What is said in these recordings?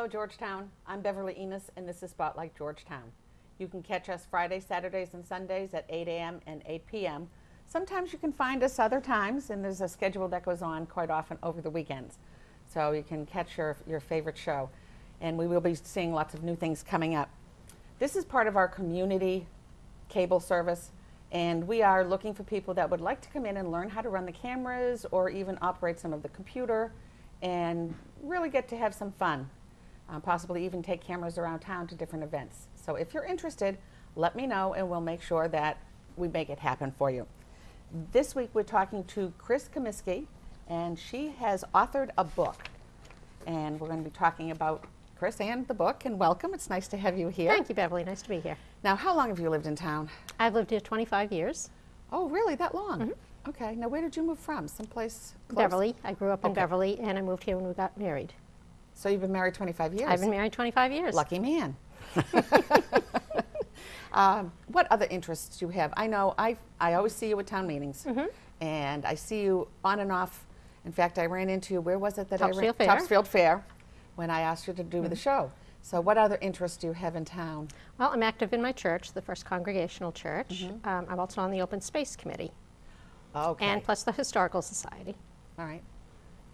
Georgetown. I'm Beverly Enos, and this is Spotlight Georgetown. You can catch us Fridays, Saturdays, and Sundays at 8 a.m. and 8 p.m. Sometimes you can find us other times, and there's a schedule that goes on quite often over the weekends. So you can catch your favorite show, and we will be seeing lots of new things coming up. This is part of our community cable service, and we are looking for people that would like to come in and learn how to run the cameras or even operate some of the computer and really get to have some fun. Possibly even take cameras around town to different events. So if you're interested, let me know and we'll make sure that we make it happen for you. This week we're talking to Chris Comiskey, and she has authored a book. And we're going to be talking about Chris and the book, and welcome. It's nice to have you here. Thank you, Beverly. Nice to be here. Now, how long have you lived in town? I've lived here 25 years. Oh, really? That long? Mm-hmm. Okay. Now, where did you move from? Someplace close? Beverly. I grew up in Beverly, and I moved here when we got married. So you've been married 25 years? I've been married 25 years. Lucky man. What other interests do you have? I know I always see you at town meetings, and I see you on and off. In fact, I ran into you, where was it that Topsfield Fair. Topsfield Fair, when I asked you to do the show. So what other interests do you have in town? Well, I'm active in my church, the First Congregational Church. I'm also on the Open Space Committee. Okay. And plus the Historical Society. All right.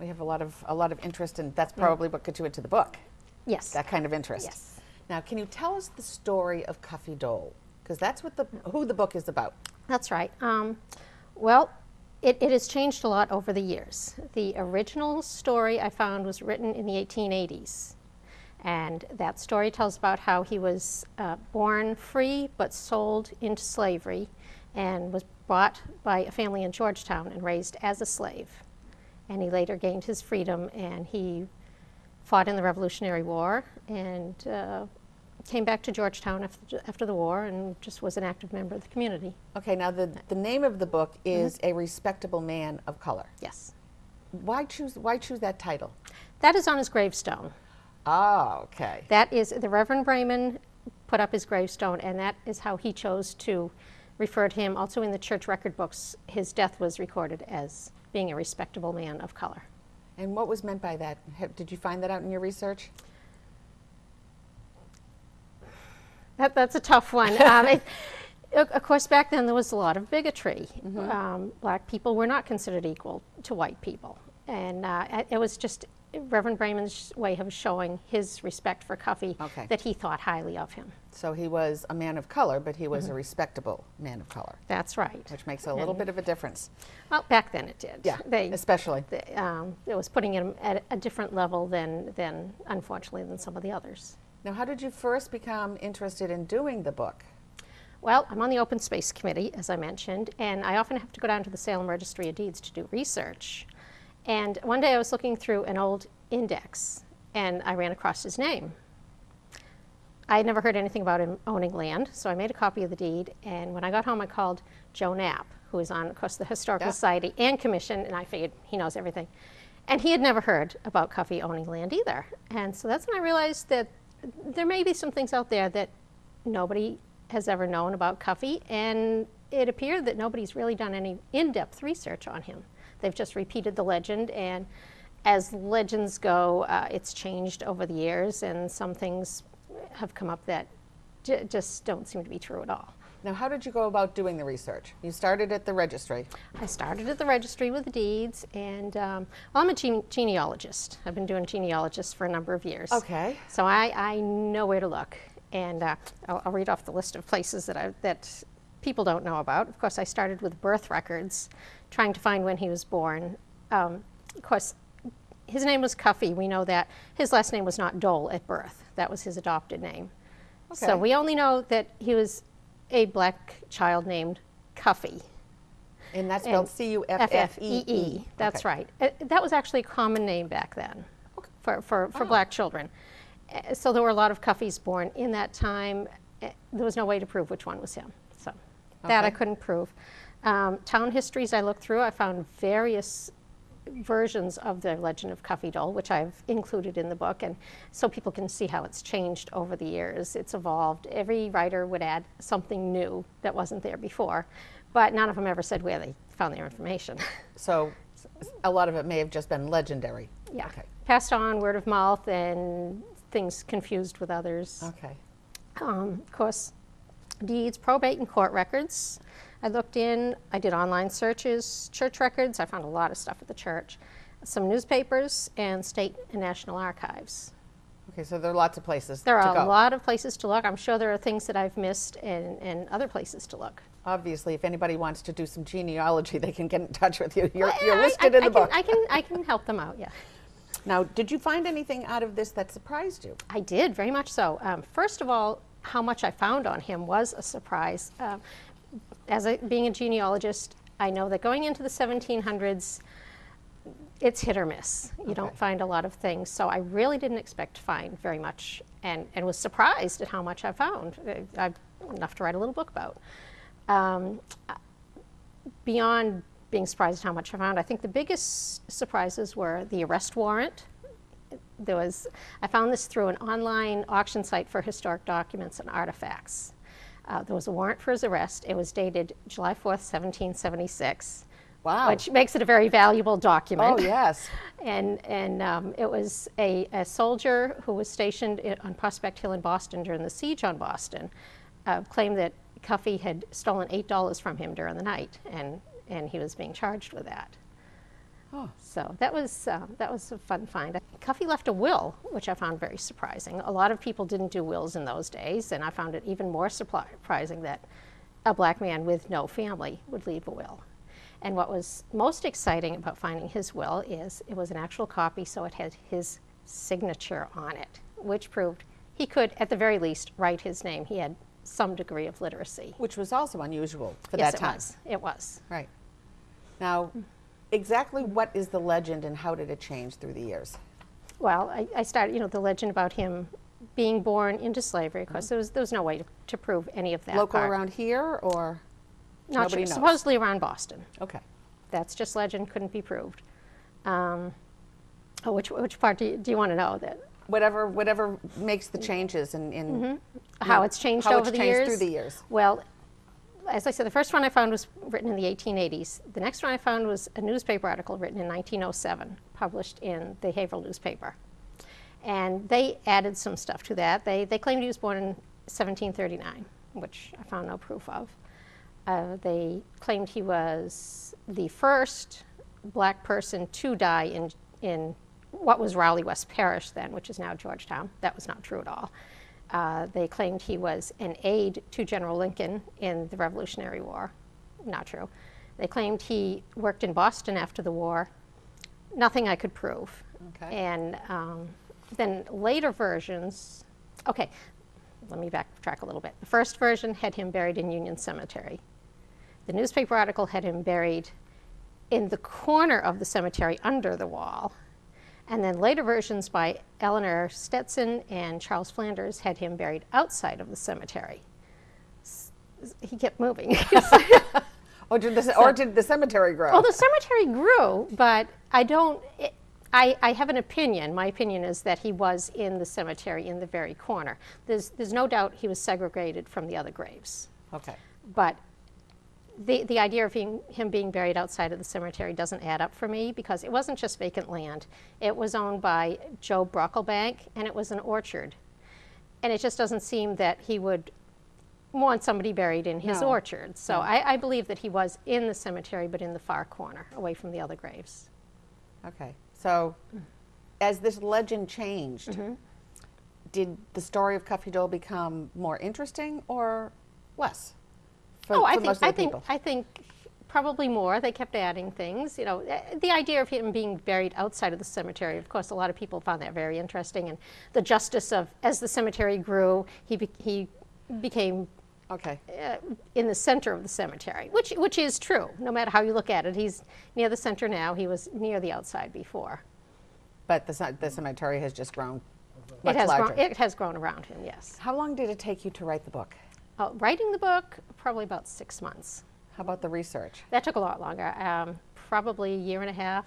We have a lot of interest, and that's probably what got you into the book. Yes. That kind of interest. Yes. Now, can you tell us the story of Cuffy Dole? Because that's what who the book is about. That's right. Well, it has changed a lot over the years. The original story I found was written in the 1880s. And that story tells about how he was born free but sold into slavery and was bought by a family in Georgetown and raised as a slave. And he later gained his freedom, and he fought in the Revolutionary War and came back to Georgetown after the war and just was an active member of the community. Okay, now the name of the book is A Respectable Man of Color. Yes. Why choose that title? That is on his gravestone. Oh, okay. That is, the Reverend Brayman put up his gravestone, and that is how he chose to refer to him. Also in the church record books, his death was recorded as being a respectable man of color. And what was meant by that? Did you find that out in your research? That's a tough one. Of course, back then there was a lot of bigotry. Black people were not considered equal to white people. And it was just Reverend Brayman's way of showing his respect for Cuffy, that he thought highly of him. So he was a man of color, but he was a respectable man of color. That's right. Which makes a little bit of a difference. Well, back then it did. Yeah, especially. It was putting him at a different level than, unfortunately, than some of the others. Now, how did you first become interested in doing the book? Well, I'm on the Open Space Committee, as I mentioned, and I often have to go down to the Salem Registry of Deeds to do research. And one day I was looking through an old index, and I ran across his name. I had never heard anything about him owning land, so I made a copy of the deed, and when I got home I called Joe Knapp, who is on, of course, the Historical Society and Commission, and I figured he knows everything. And he had never heard about Cuffy owning land either. And so that's when I realized that there may be some things out there that nobody has ever known about Cuffy, and it appeared that nobody's really done any in-depth research on him. They've just repeated the legend, and as legends go, it's changed over the years, and some things have come up that just don't seem to be true at all. Now, how did you go about doing the research? You started at the registry. I started at the registry with the deeds, and well, I'm a genealogist. I've been doing genealogists for a number of years. Okay. So I know where to look, and I'll read off the list of places that people don't know about. Of course, I started with birth records, trying to find when he was born. Of course, his name was Cuffy. We know that. His last name was not Dole at birth. That was his adopted name. Okay. So we only know that he was a black child named Cuffy. And that's spelled C-U-F-F-E-E. That's right. That was actually a common name back then for black children. So there were a lot of Cuffys born in that time. There was no way to prove which one was him. So that I couldn't prove. Town histories I looked through, I found various versions of the legend of Cuffy Dole, which I've included in the book, and so people can see how it's changed over the years. It's evolved. Every writer would add something new that wasn't there before, but none of them ever said where they found their information. So a lot of it may have just been legendary. Yeah. Okay. Passed on word of mouth, and things confused with others. Okay. Of course, deeds, probate, and court records. I looked in, I did online searches, church records, I found a lot of stuff at the church, some newspapers, and state and national archives. Okay, so there are lots of places There to are go. a lot of places to look. I'm sure there are things that I've missed and other places to look. Obviously, if anybody wants to do some genealogy, they can get in touch with you. You're listed in the book. I can help them out, yeah. Now, did you find anything out of this that surprised you? I did, very much so. First of all, how much I found on him was a surprise. Being a genealogist, I know that going into the 1700s, it's hit or miss. You don't find a lot of things. So I really didn't expect to find very much and was surprised at how much I found. Enough to write a little book about. Beyond being surprised at how much I found, I think the biggest surprises were the arrest warrant. I found this through an online auction site for historic documents and artifacts. There was a warrant for his arrest. It was dated July 4th, 1776. Wow. Which makes it a very valuable document. Oh, yes. And it was a soldier who was stationed on Prospect Hill in Boston during the siege on Boston, claimed that Cuffey had stolen $8 from him during the night, and he was being charged with that. Oh. So that was a fun find. Cuffey left a will, which I found very surprising. A lot of people didn't do wills in those days, and I found it even more surprising that a black man with no family would leave a will. And what was most exciting about finding his will is it was an actual copy, so it had his signature on it, which proved he could, at the very least, write his name. He had some degree of literacy. Which was also unusual for Yes, that time. Yes, it was. Right. Now, exactly what is the legend and how did it change through the years? Well, I started, the legend about him being born into slavery. Of course, there was no way to prove any of that. Local part. around here or Not nobody sure. knows? Supposedly around Boston. Okay. That's just legend, couldn't be proved. Which part do you want to know? That Whatever makes the changes in how it's changed how over it's the changed years? through the years. Well, as I said, the first one I found was written in the 1880s. The next one I found was a newspaper article written in 1907, published in the Haverhill newspaper. And they added some stuff to that. They claimed he was born in 1739, which I found no proof of. They claimed he was the first black person to die in what was Raleigh West Parish then, which is now Georgetown. That was not true at all. They claimed he was an aide to General Lincoln in the Revolutionary War. Not true. They claimed he worked in Boston after the war. Nothing I could prove. Okay. And then later versions, okay, let me backtrack a little bit. The first version had him buried in Union Cemetery. The newspaper article had him buried in the corner of the cemetery under the wall. And then later versions by Eleanor Stetson and Charles Flanders had him buried outside of the cemetery. He kept moving. Or did the cemetery grow? Well, the cemetery grew, but I have an opinion. My opinion is that he was in the cemetery in the very corner. There's no doubt he was segregated from the other graves. Okay. But the idea of him being buried outside of the cemetery doesn't add up for me, because it wasn't just vacant land. It was owned by Joe Brocklebank, and it was an orchard. And it just doesn't seem that he would want somebody buried in his orchard. So I believe that he was in the cemetery, but in the far corner, away from the other graves. Okay. So as this legend changed, did the story of Cuffy Dole become more interesting or less? I think probably more. They kept adding things. The idea of him being buried outside of the cemetery, of course, a lot of people found that very interesting. And the justice of, as the cemetery grew, he became in the center of the cemetery, which is true. No matter how you look at it, he's near the center now. He was near the outside before. But the cemetery has just grown much larger. It has grown around him, yes. How long did it take you to write the book? Writing the book, probably about 6 months. How about the research? That took a lot longer, probably a year and a half,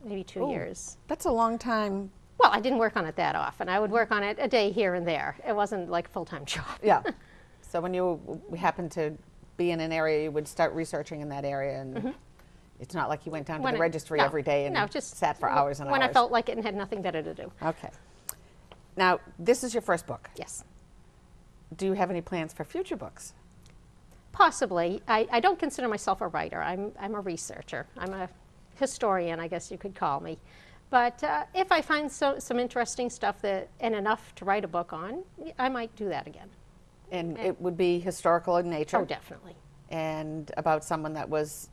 maybe 2 years. That's a long time. Well, I didn't work on it that often. I would work on it a day here and there. It wasn't like a full-time job. Yeah. So when you happened to be in an area, you would start researching in that area, and it's not like you went down to the registry every day and just sat for hours and hours. When I felt like it and had nothing better to do. Okay. Now, this is your first book. Yes. Do you have any plans for future books? Possibly. I don't consider myself a writer. I'm a researcher. I'm a historian, I guess you could call me. But if I find some interesting stuff and enough to write a book on, I might do that again. And it would be historical in nature? Oh, definitely. And about someone that was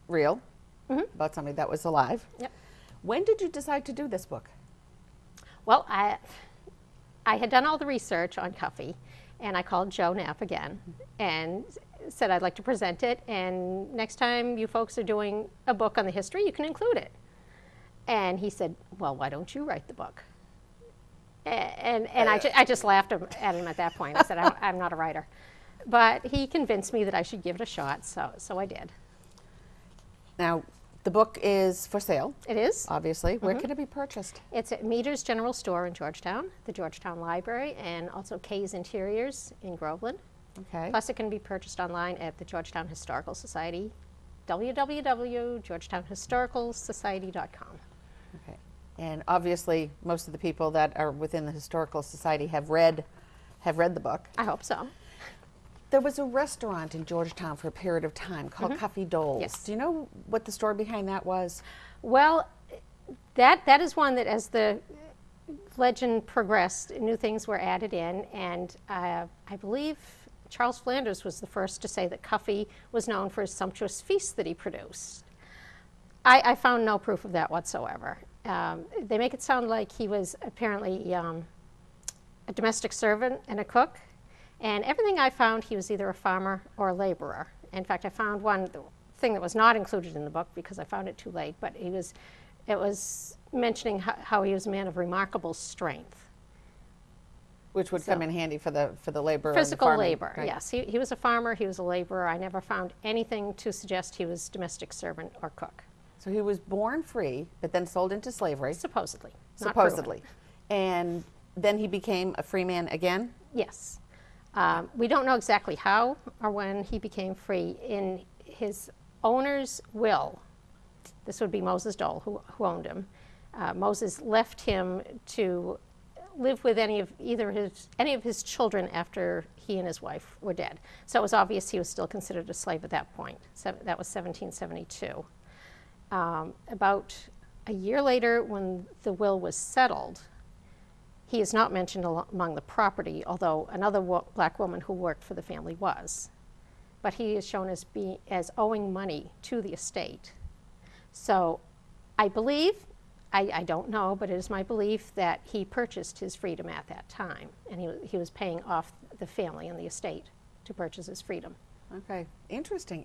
real, about somebody that was alive. Yep. When did you decide to do this book? Well, I had done all the research on Cuffy, and I called Joe Knapp again and said I'd like to present it, and next time you folks are doing a book on the history, you can include it. And he said, well, why don't you write the book? And I just laughed at him at that point. I said, I'm not a writer. But he convinced me that I should give it a shot, so I did. Now, the book is for sale. It is. Obviously. Where can it be purchased? It's at Meter's General Store in Georgetown, the Georgetown Library, and also Kay's Interiors in Groveland. Okay. Plus, it can be purchased online at the Georgetown Historical Society, www.georgetownhistoricalsociety.com. Okay. And obviously, most of the people that are within the Historical Society have read the book. I hope so. There was a restaurant in Georgetown for a period of time called Cuffy Dole's. Yes. Do you know what the story behind that was? Well, that is one that, as the legend progressed, new things were added in, and I believe Charles Flanders was the first to say that Cuffy was known for his sumptuous feasts that he produced. I found no proof of that whatsoever. They make it sound like he was apparently a domestic servant and a cook, and everything I found, he was either a farmer or a laborer. In fact, I found one thing that was not included in the book because I found it too late, but it was mentioning how he was a man of remarkable strength. Which would come in handy for the labor. Physical and the farming, labor, right? yes. He was a farmer, he was a laborer. I never found anything to suggest he was domestic servant or cook. So he was born free, but then sold into slavery. Supposedly. Not Supposedly. proven. And then he became a free man again? Yes. We don't know exactly how or when he became free. In his owner's will, this would be Moses Dole, who owned him, Moses left him to live with any of his children after he and his wife were dead. So it was obvious he was still considered a slave at that point. So that was 1772. About a year later, when the will was settled, he is not mentioned among the property, although another black woman who worked for the family was. But he is shown as owing money to the estate. So I believe, I don't know, but it is my belief that he purchased his freedom at that time, and he was paying off the family and the estate to purchase his freedom. Okay. Interesting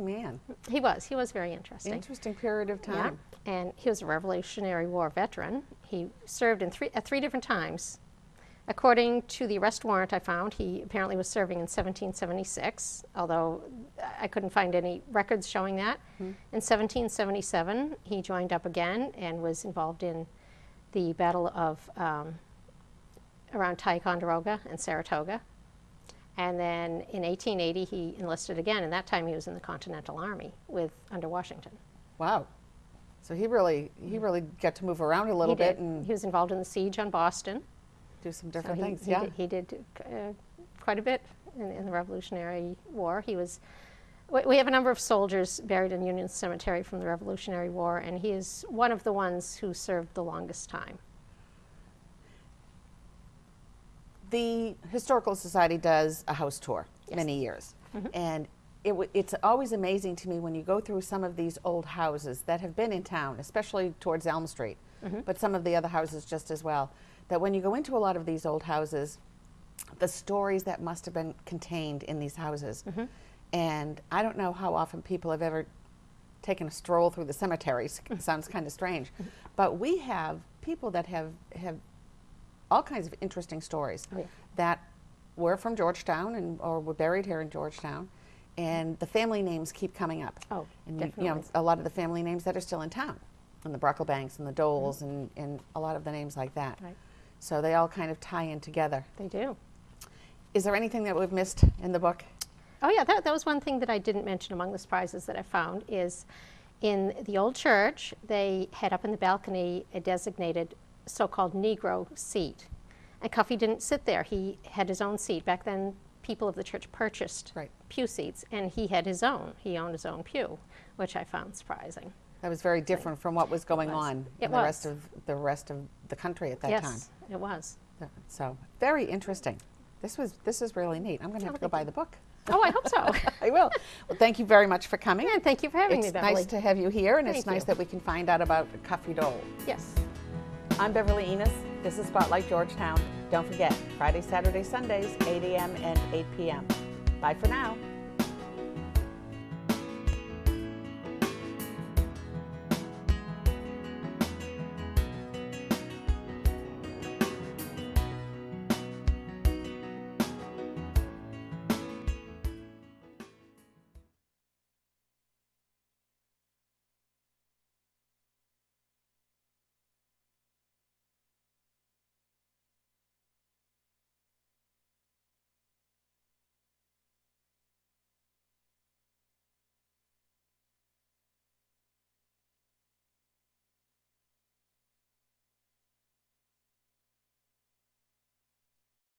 man. He was very interesting. Interesting period of time. Yeah. And he was a Revolutionary War veteran. He served at three different times. According to the arrest warrant I found, he apparently was serving in 1776, although I couldn't find any records showing that. In 1777, he joined up again and was involved in the Battle of around Ticonderoga and Saratoga. And then in 1880, he enlisted again, and that time he was in the Continental Army under Washington. Wow. So he really got to move around a little bit and he was involved in the siege on Boston. do some different things. He did quite a bit in the Revolutionary War. We have a number of soldiers buried in Union Cemetery from the Revolutionary War, and he is one of the ones who served the longest time. The Historical Society does a house tour many years, and it's always amazing to me when you go through some of these old houses that have been in town, especially towards Elm Street, but some of the other houses just as well, that when you go into a lot of these old houses, the stories that must have been contained in these houses. And I don't know how often people have ever taken a stroll through the cemeteries. Sounds kind of strange. But we have people that have all kinds of interesting stories that were from Georgetown or were buried here in Georgetown, and the family names keep coming up. Oh, and definitely. you know, a lot of the family names that are still in town, and the Brocklebanks and the Doles and a lot of the names like that. Right. So they all kind of tie in together. They do. Is there anything that we've missed in the book? Oh yeah, that was one thing that I didn't mention among the surprises that I found is in the old church, they had up in the balcony a designated so-called Negro seat. And Cuffy didn't sit there. He had his own seat. Back then, people of the church purchased Right. pew seats, and he had his own. He owned his own pew, which I found surprising. That was very different from what was going was. on It in was. the rest of the country at that time. Yes, it was. So very interesting. This is really neat. I'm going to have to go buy the book. Oh, I hope so. I will. Well, thank you very much for coming. And thank you for having me, It's Beverly. nice to have you here, and it's Thank nice you. that we can find out about Cuffy Dole. Yes. I'm Beverly Enos. This is Spotlight Georgetown. Don't forget, Friday, Saturday, Sundays, 8 a.m. and 8 p.m. Bye for now.